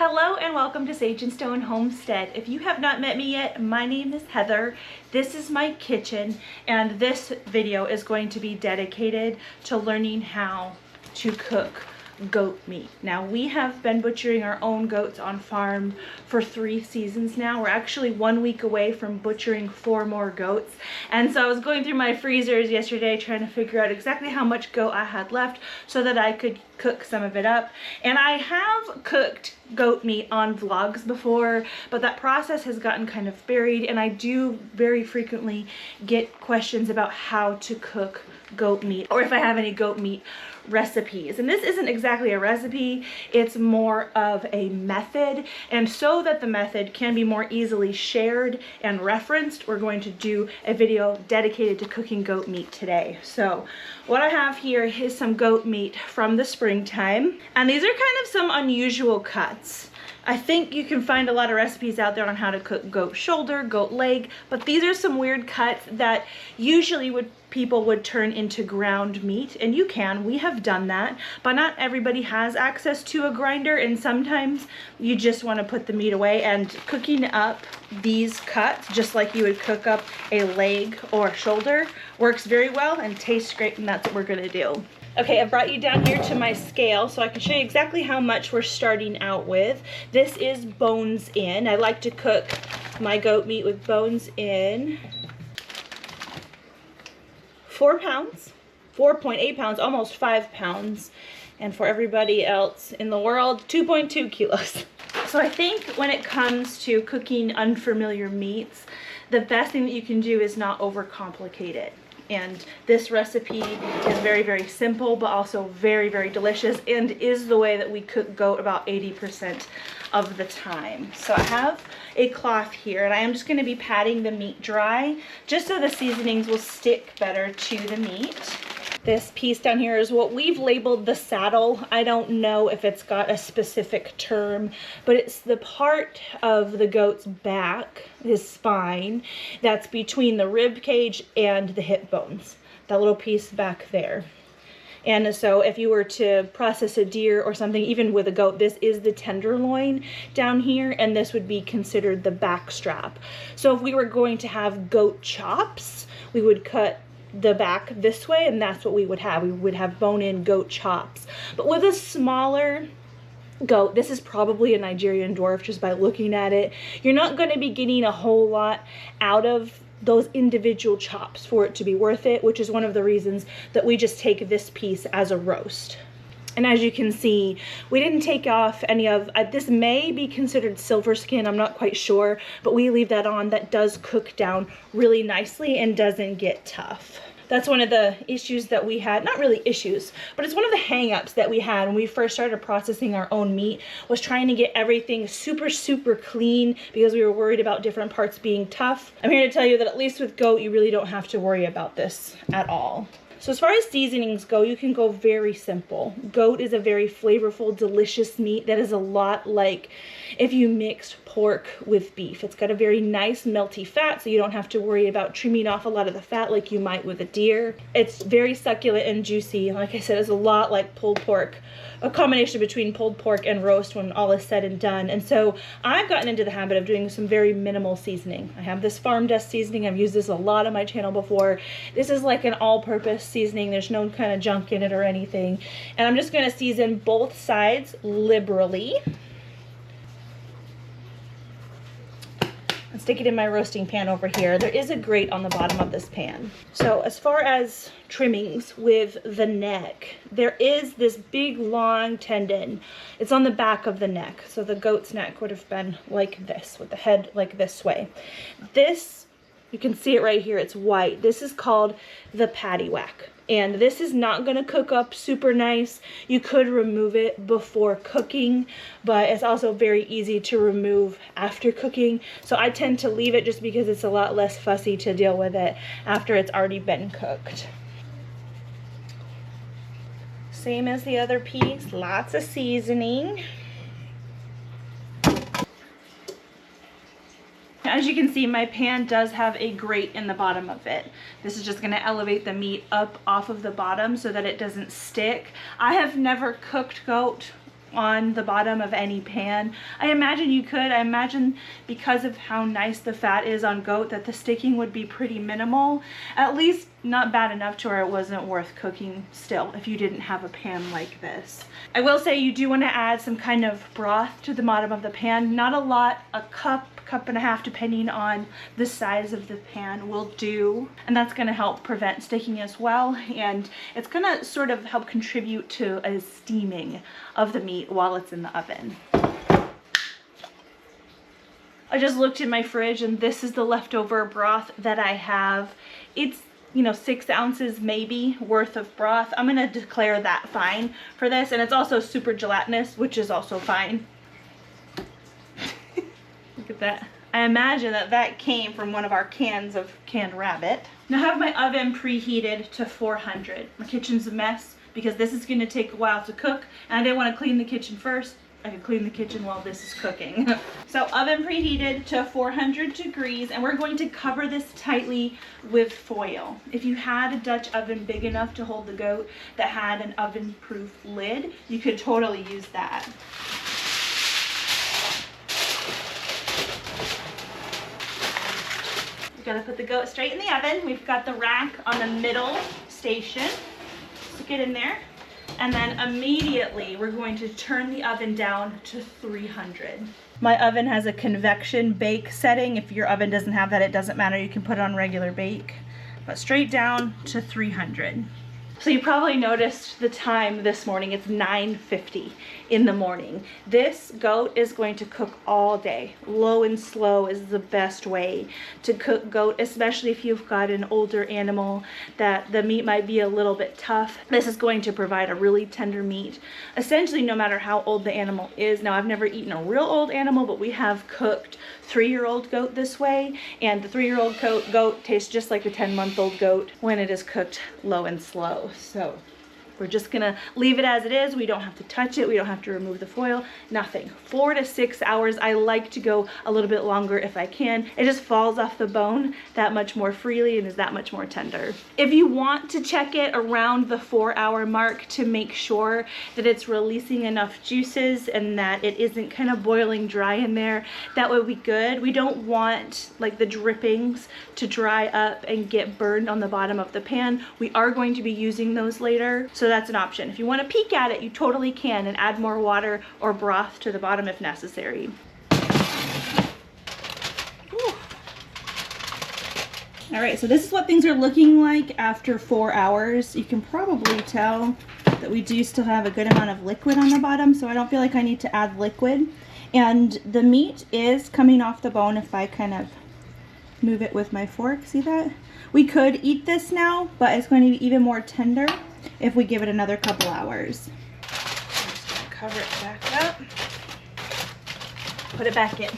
Hello and welcome to Sage and Stone Homestead. If you have not met me yet, my name is Heather. This is my kitchen and this video is going to be dedicated to learning how to cook goat meat. Now we have been butchering our own goats on farm for 3 seasons now. We're actually 1 week away from butchering 4 more goats. And so I was going through my freezers yesterday trying to figure out exactly how much goat I had left so that I could cook some of it up. And I have cooked goat meat on vlogs before, but that process has gotten kind of buried, and I do very frequently get questions about how to cook goat meat or if I have any goat meat recipes. And this isn't exactly a recipe, it's more of a method, and so that the method can be more easily shared and referenced, we're going to do a video dedicated to cooking goat meat today. So what I have here is some goat meat from the springtime, and these are kind of some unusual cuts. I think you can find a lot of recipes out there on how to cook goat shoulder, goat leg, but these are some weird cuts that usually people would turn into ground meat, and you can. We have done that, but not everybody has access to a grinder, and sometimes you just want to put the meat away. And cooking up these cuts, just like you would cook up a leg or a shoulder, works very well and tastes great, and that's what we're gonna do. Okay, I've brought you down here to my scale so I can show you exactly how much we're starting out with. This is bones in. I like to cook my goat meat with bones in. 4 pounds, 4.8 pounds, almost 5 pounds. And for everybody else in the world, 2.2 kilos. So I think when it comes to cooking unfamiliar meats, the best thing that you can do is not overcomplicate it. And this recipe is very, very simple, but also very, very delicious, and is the way that we cook goat about 80% of the time. So I have a cloth here, and I am just going to be patting the meat dry, just so the seasonings will stick better to the meat. This piece down here is what we've labeled the saddle. I don't know if it's got a specific term, but it's the part of the goat's back, his spine, that's between the rib cage and the hip bones. That little piece back there. And so if you were to process a deer or something, even with a goat, this is the tenderloin down here, and this would be considered the back strap. So if we were going to have goat chops, we would cut the back this way, and that's what we would have. We would have bone-in goat chops. But with a smaller goat, this is probably a Nigerian dwarf just by looking at it, you're not going to be getting a whole lot out of those individual chops for it to be worth it, which is one of the reasons that we just take this piece as a roast. And as you can see, we didn't take off any of, this may be considered silver skin, I'm not quite sure, but we leave that on. That does cook down really nicely and doesn't get tough. That's one of the issues that we had, not really issues, but it's one of the hang-ups that we had when we first started processing our own meat, was trying to get everything super, super clean because we were worried about different parts being tough. I'm here to tell you that at least with goat, you really don't have to worry about this at all. So as far as seasonings go, you can go very simple. Goat is a very flavorful, delicious meat that is a lot like if you mixed pork with beef. It's got a very nice melty fat, so you don't have to worry about trimming off a lot of the fat like you might with a deer. It's very succulent and juicy. Like I said, it's a lot like pulled pork, a combination between pulled pork and roast when all is said and done. And so I've gotten into the habit of doing some very minimal seasoning. I have this farm desk seasoning. I've used this a lot on my channel before. This is like an all-purpose seasoning. There's no kind of junk in it or anything. And I'm just going to season both sides liberally. And stick it in my roasting pan over here. There is a grate on the bottom of this pan. So as far as trimmings with the neck, there is this big long tendon. It's on the back of the neck. So the goat's neck would have been like this, with the head like this way. This, you can see it right here, it's white. This is called the paddywhack. And this is not going to cook up super nice. You could remove it before cooking, but it's also very easy to remove after cooking. So I tend to leave it just because it's a lot less fussy to deal with it after it's already been cooked. Same as the other piece, lots of seasoning. As you can see, my pan does have a grate in the bottom of it. This is just going to elevate the meat up off of the bottom so that it doesn't stick. I have never cooked goat on the bottom of any pan. I imagine you could. I imagine because of how nice the fat is on goat that the sticking would be pretty minimal. At least not bad enough to where it wasn't worth cooking still if you didn't have a pan like this. I will say you do want to add some kind of broth to the bottom of the pan. Not a lot, a cup and a half, depending on the size of the pan, will do. And that's going to help prevent sticking as well. And it's going to sort of help contribute to a steaming of the meat while it's in the oven. I just looked in my fridge and this is the leftover broth that I have. It's, you know, 6 ounces maybe worth of broth. I'm going to declare that fine for this. And it's also super gelatinous, which is also fine. Look at that. I imagine that that came from one of our cans of canned rabbit. Now I have my oven preheated to 400. My kitchen's a mess because this is going to take a while to cook and I didn't want to clean the kitchen first. I could clean the kitchen while this is cooking. So oven preheated to 400 degrees and we're going to cover this tightly with foil. If you had a Dutch oven big enough to hold the goat that had an oven proof lid, you could totally use that. We've got to put the goat straight in the oven. We've got the rack on the middle station. Stick it in there. And then immediately we're going to turn the oven down to 300. My oven has a convection bake setting. If your oven doesn't have that, it doesn't matter. You can put it on regular bake. But straight down to 300. So you probably noticed the time this morning. It's 9:50 in the morning. This goat is going to cook all day. Low and slow is the best way to cook goat, especially if you've got an older animal that the meat might be a little bit tough. This is going to provide a really tender meat, essentially no matter how old the animal is. Now I've never eaten a real old animal, but we have cooked 3-year-old goat this way, and the 3-year-old goat tastes just like the 10-month-old goat when it is cooked low and slow. So we're just gonna leave it as it is. We don't have to touch it. We don't have to remove the foil, nothing. 4 to 6 hours. I like to go a little bit longer if I can. It just falls off the bone that much more freely and is that much more tender. If you want to check it around the 4-hour mark to make sure that it's releasing enough juices and that it isn't kind of boiling dry in there, that would be good. We don't want like the drippings to dry up and get burned on the bottom of the pan. We are going to be using those later, so that's an option. If you want to peek at it, you totally can and add more water or broth to the bottom if necessary. Whew. All right, so this is what things are looking like after 4 hours. You can probably tell that we do still have a good amount of liquid on the bottom, so I don't feel like I need to add liquid. And the meat is coming off the bone if I kind of move it with my fork. See that? We could eat this now, but it's going to be even more tender if we give it another couple hours. I'm just going to cover it back up. Put it back in.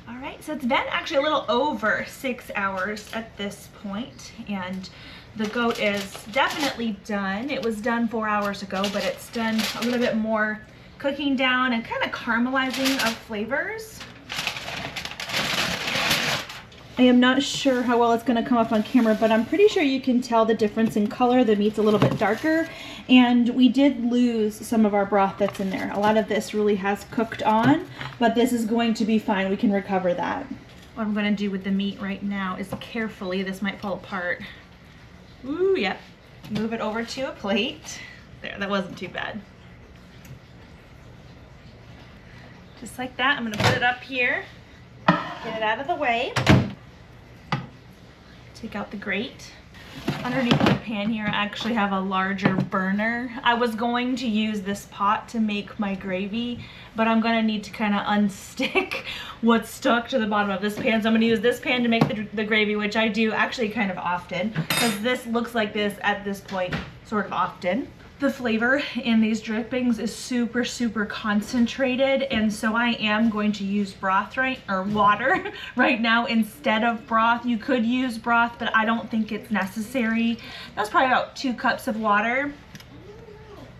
All right, so it's been actually a little over 6 hours at this point, and the goat is definitely done. It was done 4 hours ago, but it's done a little bit more cooking down and kind of caramelizing of flavors. I am not sure how well it's going to come up on camera, but I'm pretty sure you can tell the difference in color. The meat's a little bit darker, and we did lose some of our broth that's in there. A lot of this really has cooked on, but this is going to be fine. We can recover that. What I'm going to do with the meat right now is carefully, this might fall apart. Ooh, yep. Move it over to a plate. There, that wasn't too bad. Just like that, I'm going to put it up here, get it out of the way. Take out the grate. Underneath the pan here, I actually have a larger burner. I was going to use this pot to make my gravy, but I'm gonna need to kind of unstick what's stuck to the bottom of this pan. So I'm gonna use this pan to make the gravy, which I do actually kind of often, because this looks like this at this point sort of often. The flavor in these drippings is super, super concentrated, and so I am going to use water right now instead of broth. You could use broth, but I don't think it's necessary. That's probably about 2 cups of water.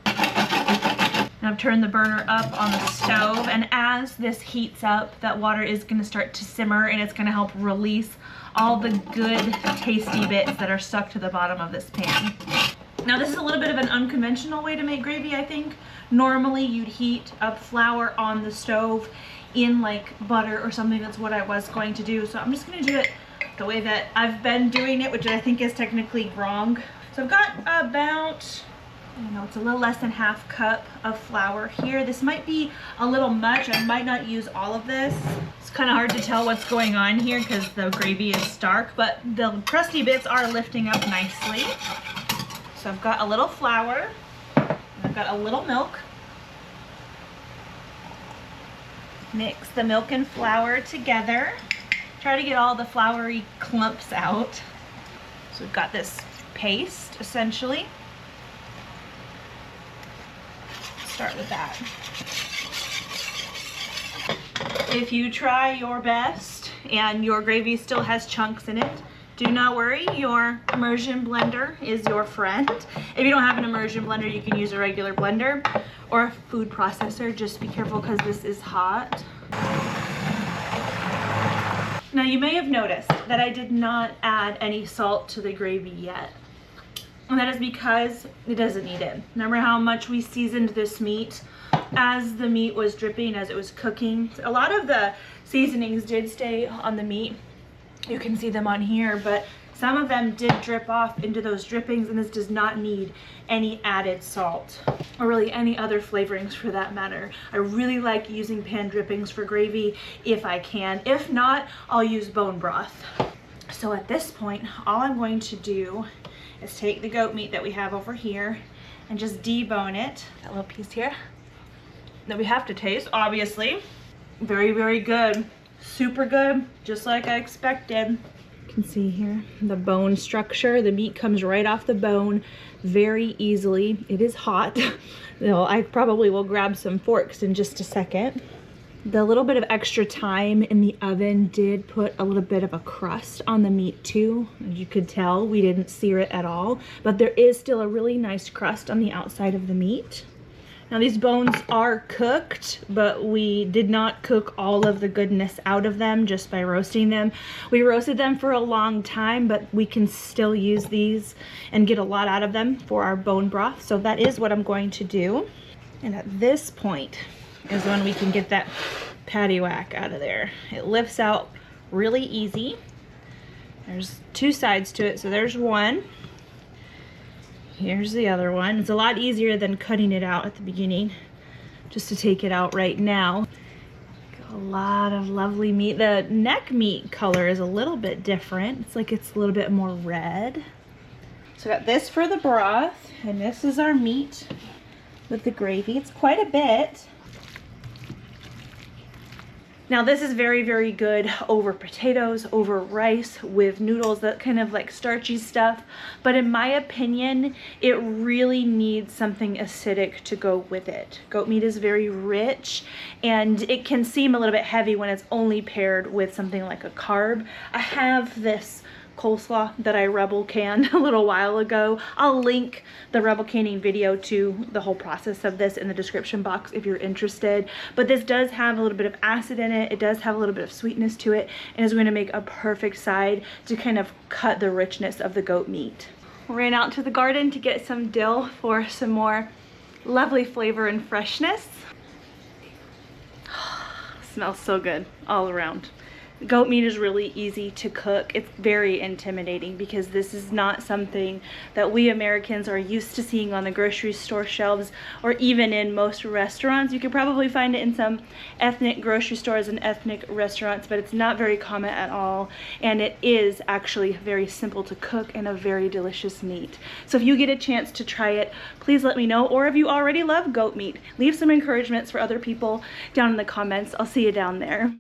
Now I've turned the burner up on the stove, and as this heats up, that water is going to start to simmer, and it's going to help release all the good tasty bits that are stuck to the bottom of this pan. Now this is a little bit of an unconventional way to make gravy, I think. Normally you'd heat up flour on the stove in like butter or something. That's what I was going to do. So I'm just gonna do it the way that I've been doing it, which I think is technically wrong. So I've got about, I don't know, it's a little less than ½ cup of flour here. This might be a little much. I might not use all of this. It's kind of hard to tell what's going on here because the gravy is stark, but the crusty bits are lifting up nicely. So I've got a little flour, and I've got a little milk. Mix the milk and flour together. Try to get all the floury clumps out. So we've got this paste, essentially. Start with that. If you try your best and your gravy still has chunks in it, do not worry, your immersion blender is your friend. If you don't have an immersion blender, you can use a regular blender or a food processor. Just be careful because this is hot. Now you may have noticed that I did not add any salt to the gravy yet. And that is because it doesn't need it. Remember how much we seasoned this meat as the meat was dripping, as it was cooking? A lot of the seasonings did stay on the meat. You can see them on here, but some of them did drip off into those drippings, and this does not need any added salt or really any other flavorings for that matter. I really like using pan drippings for gravy if I can. If not, I'll use bone broth. So at this point, all I'm going to do is take the goat meat that we have over here and just debone it. That little piece here that we have to taste, obviously. Very, very good. Super good, just like I expected. You can see here the bone structure. The meat comes right off the bone very easily. It is hot. I probably will grab some forks in just a second. The little bit of extra time in the oven did put a little bit of a crust on the meat too. As you could tell, we didn't sear it at all, but there is still a really nice crust on the outside of the meat. Now these bones are cooked, but we did not cook all of the goodness out of them just by roasting them. We roasted them for a long time, but we can still use these and get a lot out of them for our bone broth. So that is what I'm going to do. And at this point is when we can get that patty whack out of there. It lifts out really easy. There's two sides to it, so there's one. Here's the other one. It's a lot easier than cutting it out at the beginning, just to take it out right now. Got a lot of lovely meat. The neck meat color is a little bit different. It's like it's a little bit more red. So I got this for the broth, and this is our meat with the gravy. It's quite a bit. Now this is very, very good over potatoes, over rice, with noodles, that kind of like starchy stuff. But in my opinion, it really needs something acidic to go with it. Goat meat is very rich, and it can seem a little bit heavy when it's only paired with something like a carb. I have this coleslaw that I rebel canned a little while ago. I'll link the rebel canning video to the whole process of this in the description box if you're interested. But this does have a little bit of acid in it. It does have a little bit of sweetness to it, and is going to make a perfect side to kind of cut the richness of the goat meat. Ran out to the garden to get some dill for some more lovely flavor and freshness. Smells so good all around. Goat meat is really easy to cook. It's very intimidating because this is not something that we Americans are used to seeing on the grocery store shelves or even in most restaurants. You could probably find it in some ethnic grocery stores and ethnic restaurants, but it's not very common at all. And it is actually very simple to cook and a very delicious meat. So if you get a chance to try it, please let me know. Or if you already love goat meat, leave some encouragements for other people down in the comments. I'll see you down there.